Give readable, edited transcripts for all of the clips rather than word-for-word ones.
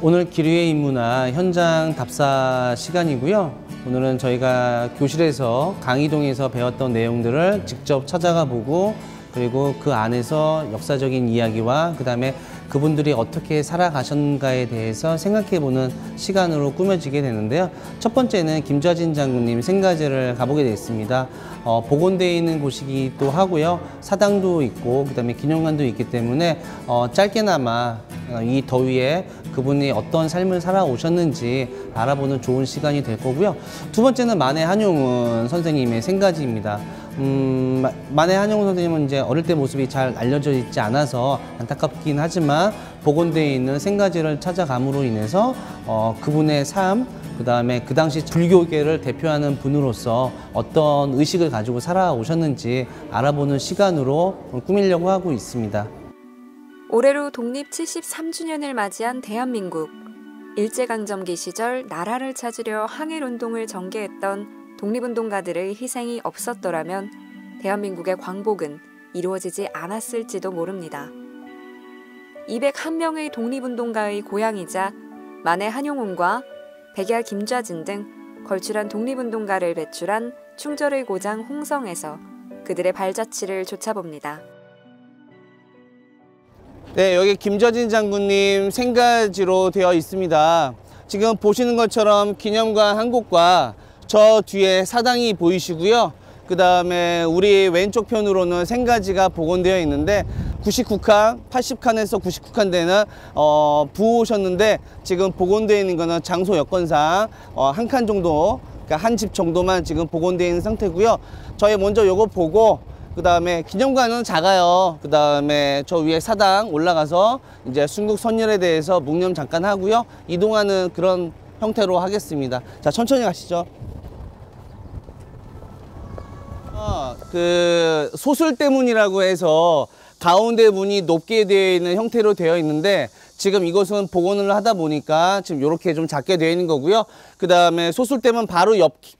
오늘 기류의 인문화 현장 답사 시간이고요. 오늘은 저희가 교실에서 강의동에서 배웠던 내용들을 직접 찾아가 보고, 그리고 그 안에서 역사적인 이야기와 그다음에 그분들이 어떻게 살아가셨는가에 대해서 생각해보는 시간으로 꾸며지게 되는데요. 첫 번째는 김좌진 장군님 생가제를 가보게 됐습니다. 복원되어 있는 곳이기도 하고요. 사당도 있고 그다음에 기념관도 있기 때문에 짧게나마 이 더위에 그분이 어떤 삶을 살아오셨는지 알아보는 좋은 시간이 될 거고요. 두 번째는 만해 한용운 선생님의 생가지입니다. 만해 한용운 선생님은 이제 어릴 때 모습이 잘 알려져 있지 않아서 안타깝긴 하지만 복원되어 있는 생가지를 찾아감으로 인해서 그분의 삶, 그 다음에 그 당시 불교계를 대표하는 분으로서 어떤 의식을 가지고 살아오셨는지 알아보는 시간으로 꾸미려고 하고 있습니다. 올해로 독립 73주년을 맞이한 대한민국. 일제강점기 시절 나라를 찾으려 항일운동을 전개했던 독립운동가들의 희생이 없었더라면 대한민국의 광복은 이루어지지 않았을지도 모릅니다. 201명의 독립운동가의 고향이자 만해 한용운과 백야 김좌진 등 걸출한 독립운동가를 배출한 충절의 고장 홍성에서 그들의 발자취를 쫓아봅니다. 네, 여기 김좌진 장군님 생가지로 되어 있습니다. 지금 보시는 것처럼 기념관 한 곳과 저 뒤에 사당이 보이시고요. 그 다음에 우리 왼쪽 편으로는 생가지가 복원되어 있는데 99칸, 80칸에서 99칸 되는 부호셨는데 지금 복원되어 있는 거는 장소 여건상 한 칸 정도, 그러니까 한 집 정도만 지금 복원되어 있는 상태고요. 저희 먼저 요거 보고 그 다음에 기념관은 작아요. 그 다음에 저 위에 사당 올라가서 이제 순국 선열에 대해서 묵념 잠깐 하고요. 이동하는 그런 형태로 하겠습니다. 자, 천천히 가시죠. 그 소술대문이라고 해서 가운데 문이 높게 되어 있는 형태로 되어 있는데 지금 이것은 복원을 하다 보니까 지금 이렇게 좀 작게 되어 있는 거고요. 그 다음에 소술대문 바로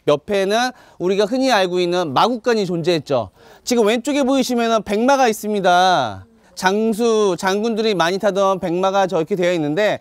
옆에는 우리가 흔히 알고 있는 마국간이 존재했죠. 지금 왼쪽에 보이시면 백마가 있습니다. 장군들이 많이 타던 백마가 저렇게 되어 있는데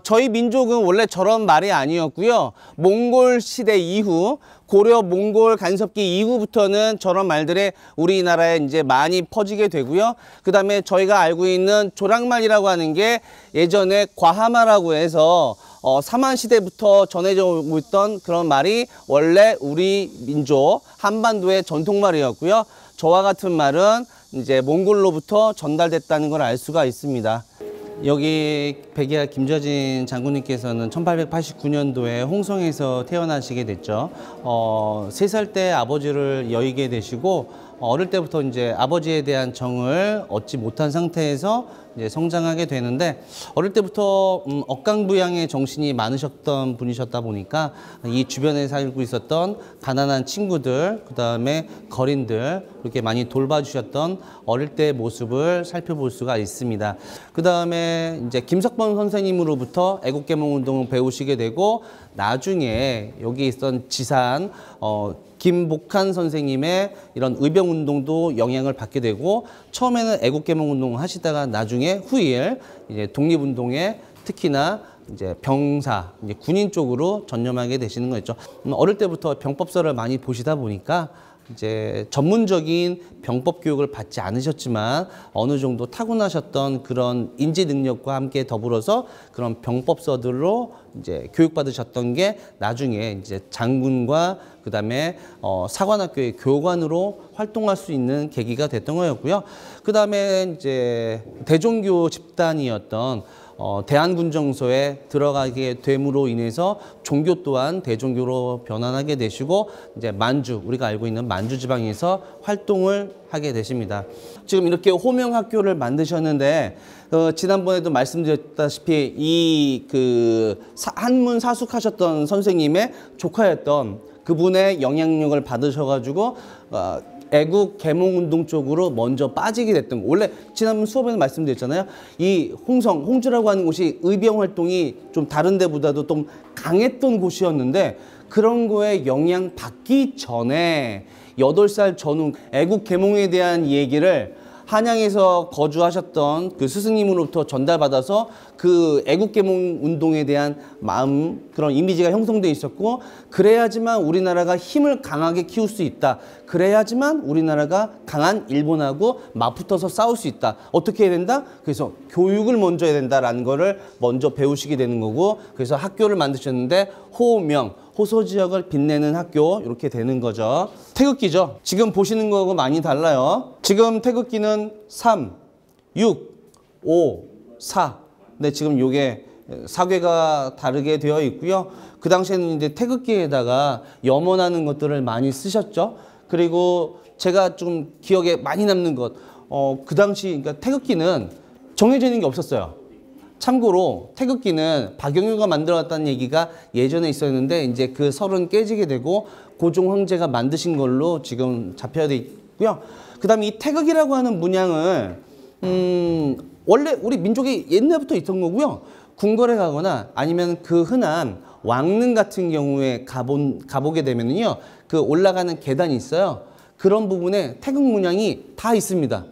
저희 민족은 원래 저런 말이 아니었고요. 몽골 시대 이후, 고려 몽골 간섭기 이후부터는 저런 말들이 우리나라에 이제 많이 퍼지게 되고요. 그 다음에 저희가 알고 있는 조랑말이라고 하는 게 예전에 과하마라고 해서 삼한 시대부터 전해져 오고 있던 그런 말이 원래 우리 민족 한반도의 전통말이었고요. 저와 같은 말은 이제 몽골로부터 전달됐다는 걸 알 수가 있습니다. 여기 백야 김좌진 장군님께서는 1889년도에 홍성에서 태어나시게 됐죠. 3살 때 아버지를 여의게 되시고 어릴 때부터 이제 아버지에 대한 정을 얻지 못한 상태에서 이제 성장하게 되는데 어릴 때부터 억강부양의 정신이 많으셨던 분이셨다 보니까 이 주변에 살고 있었던 가난한 친구들, 그 다음에 거린들 그렇게 많이 돌봐주셨던 어릴 때 모습을 살펴볼 수가 있습니다. 그 다음에 이제 김석범 선생님으로부터 애국개몽운동을 배우시게 되고 나중에 여기 있던 지산 김복한 선생님의 이런 의병운동도 영향을 받게 되고 처음에는 애국개몽운동을 하시다가 나중에 후일 이제 독립운동에 특히나 이제 병사, 이제 군인 쪽으로 전념하게 되시는 거였죠. 어릴 때부터 병법서를 많이 보시다 보니까 이제 전문적인 병법 교육을 받지 않으셨지만 어느 정도 타고나셨던 그런 인지 능력과 함께 더불어서 그런 병법서들로 이제 교육받으셨던 게 나중에 이제 장군과 그다음에 사관학교의 교관으로 활동할 수 있는 계기가 됐던 거였고요. 그다음에 이제 대종교 집단이었던 대한군정소에 들어가게 됨으로 인해서 종교 또한 대종교로 변환하게 되시고 이제 만주, 우리가 알고 있는 만주 지방에서 활동을 하게 되십니다. 지금 이렇게 호명학교를 만드셨는데 지난번에도 말씀드렸다시피 이 한문 사숙하셨던 선생님의 조카였던 그분의 영향력을 받으셔가지고 애국 개몽운동 쪽으로 먼저 빠지게 됐던 거. 원래 지난번 수업에서 말씀드렸잖아요. 이 홍주라고 하는 곳이 의병 활동이 좀 다른 데보다도 좀 강했던 곳이었는데 그런 거에 영향 받기 전에 8살 전후 애국 개몽에 대한 얘기를 한양에서 거주하셨던 그 스승님으로부터 전달받아서 그 애국계몽 운동에 대한 마음, 그런 이미지가 형성돼 있었고, 그래야지만 우리나라가 힘을 강하게 키울 수 있다. 그래야지만 우리나라가 강한 일본하고 맞붙어서 싸울 수 있다. 어떻게 해야 된다? 그래서 교육을 먼저 해야 된다라는 거를 먼저 배우시게 되는 거고, 그래서 학교를 만드셨는데 호명, 호소 지역을 빛내는 학교, 이렇게 되는 거죠. 태극기죠. 지금 보시는 거하고 많이 달라요. 지금 태극기는 3, 6, 5, 4. 근데 지금 요게 사괴가 다르게 되어 있고요. 그 당시에는 이제 태극기에다가 염원하는 것들을 많이 쓰셨죠. 그리고 제가 좀 기억에 많이 남는 것, 그 당시, 그러니까 태극기는 정해져 있는 게 없었어요. 참고로 태극기는 박영규가 만들어왔다는 얘기가 예전에 있었는데 이제 그 설은 깨지게 되고 고종 황제가 만드신 걸로 지금 잡혀야 돼 있고요. 그 다음에 이 태극이라고 하는 문양을 원래 우리 민족이 옛날부터 있던 거고요. 궁궐에 가거나 아니면 그 흔한 왕릉 같은 경우에 가보게 되면요, 그 올라가는 계단이 있어요. 그런 부분에 태극 문양이 다 있습니다.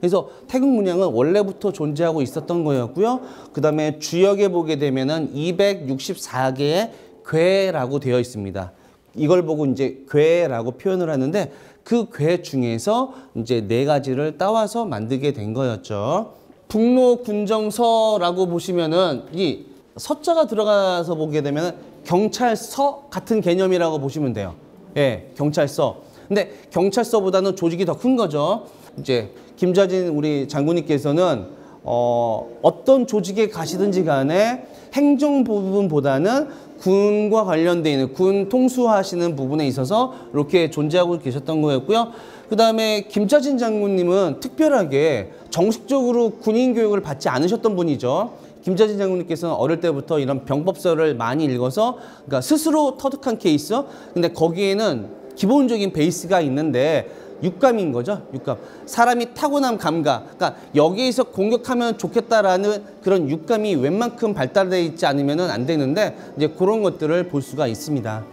그래서 태극 문양은 원래부터 존재하고 있었던 거였고요. 그 다음에 주역에 보게 되면은 264개의 궤라고 되어 있습니다. 이걸 보고 이제 궤라고 표현을 하는데 그 궤 중에서 이제 4가지를 따와서 만들게 된 거였죠. 북로 군정서라고 보시면은 이 서자가 들어가서 보게 되면은 경찰서 같은 개념이라고 보시면 돼요. 예, 경찰서. 근데 경찰서보다는 조직이 더 큰 거죠. 이제 김좌진 우리 장군님께서는 어떤 조직에 가시든지 간에 행정 부분보다는 군과 관련되어 있는 군 통수하시는 부분에 있어서 이렇게 존재하고 계셨던 거였고요. 그 다음에 김좌진 장군님은 특별하게 정식적으로 군인 교육을 받지 않으셨던 분이죠. 김좌진 장군님께서는 어릴 때부터 이런 병법서를 많이 읽어서 그러니까 스스로 터득한 케이스. 근데 거기에는 기본적인 베이스가 있는데 육감인 거죠. 육감. 사람이 타고난 감각. 그러니까 여기에서 공격하면 좋겠다라는 그런 육감이 웬만큼 발달되어 있지 않으면 안 되는데 이제 그런 것들을 볼 수가 있습니다.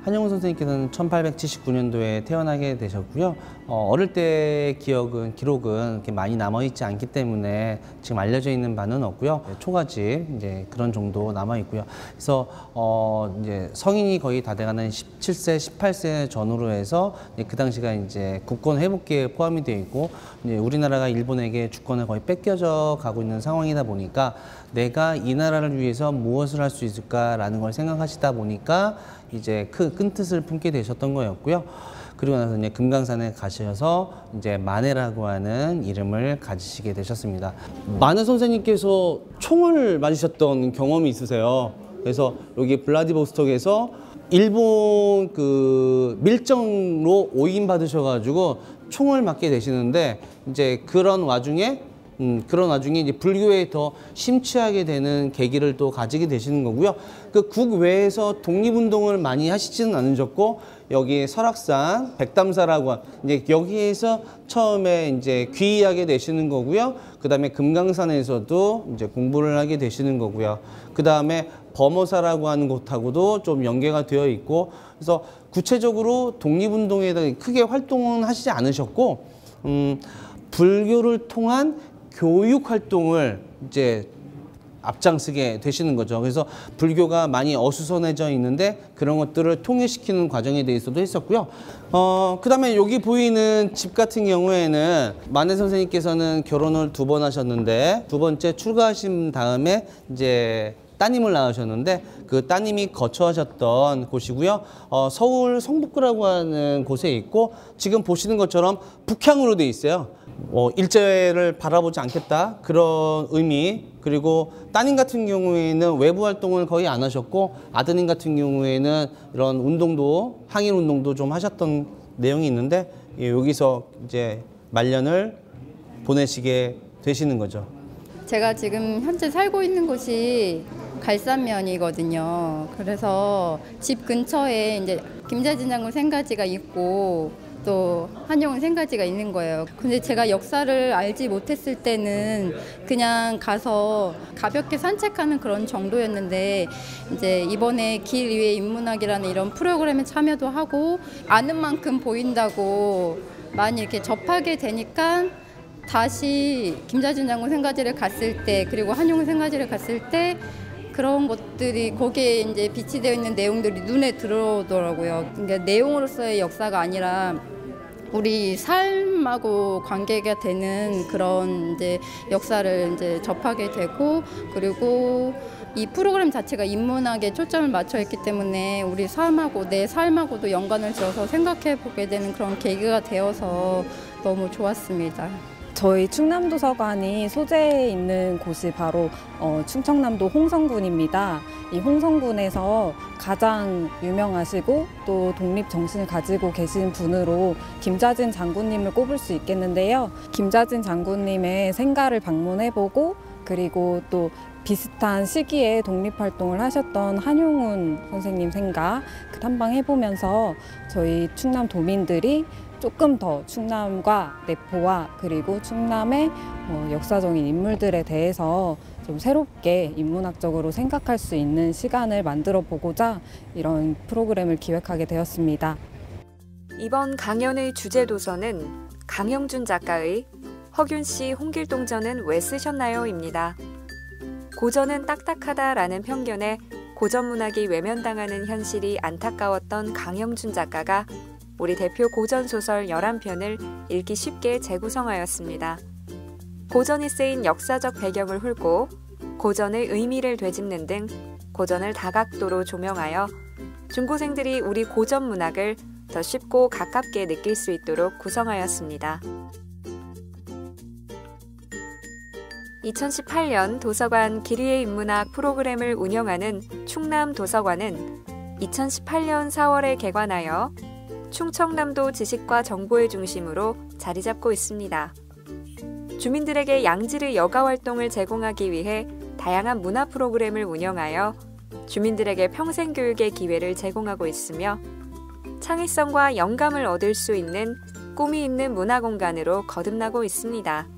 한용운 선생님께서는 1879년도에 태어나게 되셨고요. 어릴 때의 기록은 이렇게 많이 남아있지 않기 때문에 지금 알려져 있는 바는 없고요. 초가집 이제 그런 정도 남아 있고요. 그래서 이제 성인이 거의 다 돼가는 17세, 18세 전후로 해서 그 당시가 이제 국권 회복기에 포함이 되어 있고 이제 우리나라가 일본에게 주권을 거의 뺏겨져 가고 있는 상황이다 보니까 내가 이 나라를 위해서 무엇을 할 수 있을까라는 걸 생각하시다 보니까 이제 큰 뜻을 품게 되셨던 거였고요. 그리고 나서 이제 금강산에 가셔서 이제 만해라고 하는 이름을 가지시게 되셨습니다. 만해 선생님께서 총을 맞으셨던 경험이 있으세요. 그래서 여기 블라디보스톡에서 일본 그 밀정으로 오인 받으셔가지고 총을 맞게 되시는데 이제 그런 와중에 이제 불교에 더 심취하게 되는 계기를 또 가지게 되시는 거고요. 그 국외에서 독립운동을 많이 하시지는 않으셨고, 여기 설악산, 백담사라고 이제 여기에서 처음에 이제 귀의하게 되시는 거고요. 그 다음에 금강산에서도 이제 공부를 하게 되시는 거고요. 그 다음에 범어사라고 하는 곳하고도 좀 연계가 되어 있고, 그래서 구체적으로 독립운동에 크게 활동은 하시지 않으셨고, 불교를 통한 교육 활동을 이제 앞장서게 되시는 거죠. 그래서 불교가 많이 어수선해져 있는데 그런 것들을 통일시키는 과정에 대해서도 했었고요. 그 다음에 여기 보이는 집 같은 경우에는 만해 선생님께서는 결혼을 2번 하셨는데 2번째 출가하신 다음에 이제 따님을 낳으셨는데 그 따님이 거처하셨던 곳이고요. 서울 성북구라고 하는 곳에 있고 지금 보시는 것처럼 북향으로 돼 있어요. 일제를 바라보지 않겠다 그런 의미. 그리고 따님 같은 경우에는 외부 활동을 거의 안 하셨고 아드님 같은 경우에는 이런 운동도 항일 운동도 좀 하셨던 내용이 있는데 여기서 이제 말년을 보내시게 되시는 거죠. 제가 지금 현재 살고 있는 곳이 갈산면이거든요. 그래서 집 근처에 이제 김좌진 장군 생가지가 있고 또 한용운 생가지가 있는 거예요. 근데 제가 역사를 알지 못했을 때는 그냥 가서 가볍게 산책하는 그런 정도였는데 이제 이번에 길 위의 인문학이라는 이런 프로그램에 참여도 하고 아는 만큼 보인다고 많이 이렇게 접하게 되니까 다시 김자진 장군 생가지를 갔을 때 그리고 한용운 생가지를 갔을 때 그런 것들이 거기에 이제 비치되어 있는 내용들이 눈에 들어오더라고요. 그러니까 내용으로서의 역사가 아니라 우리 삶하고 관계가 되는 그런 이제 역사를 이제 접하게 되고 그리고 이 프로그램 자체가 인문학에 초점을 맞춰 있기 때문에 우리 삶하고 내 삶하고도 연관을 지어서 생각해 보게 되는 그런 계기가 되어서 너무 좋았습니다. 저희 충남도서관이 소재에 있는 곳이 바로 충청남도 홍성군입니다. 이 홍성군에서 가장 유명하시고 또 독립정신을 가지고 계신 분으로 김자진 장군님을 꼽을 수 있겠는데요. 김자진 장군님의 생가를 방문해보고 그리고 또 비슷한 시기에 독립활동을 하셨던 한용운 선생님 생가 탐방해보면서 저희 충남 도민들이 조금 더 충남과 내포와 그리고 충남의 역사적인 인물들에 대해서 좀 새롭게 인문학적으로 생각할 수 있는 시간을 만들어 보고자 이런 프로그램을 기획하게 되었습니다. 이번 강연의 주제 도서는 강영준 작가의 허균 씨 홍길동전은 왜 쓰셨나요?입니다. 고전은 딱딱하다라는 편견에 고전 문학이 외면당하는 현실이 안타까웠던 강영준 작가가 우리 대표 고전소설 11편을 읽기 쉽게 재구성하였습니다. 고전이 쓰인 역사적 배경을 훑고 고전의 의미를 되짚는 등 고전을 다각도로 조명하여 중고생들이 우리 고전 문학을 더 쉽고 가깝게 느낄 수 있도록 구성하였습니다. 2018년 도서관 길이의 인문학 프로그램을 운영하는 충남도서관은 2018년 4월에 개관하여 충청남도 지식과 정보의 중심으로 자리 잡고 있습니다. 주민들에게 양질의 여가 활동을 제공하기 위해 다양한 문화 프로그램을 운영하여 주민들에게 평생 교육의 기회를 제공하고 있으며 창의성과 영감을 얻을 수 있는 꿈이 있는 문화 공간으로 거듭나고 있습니다.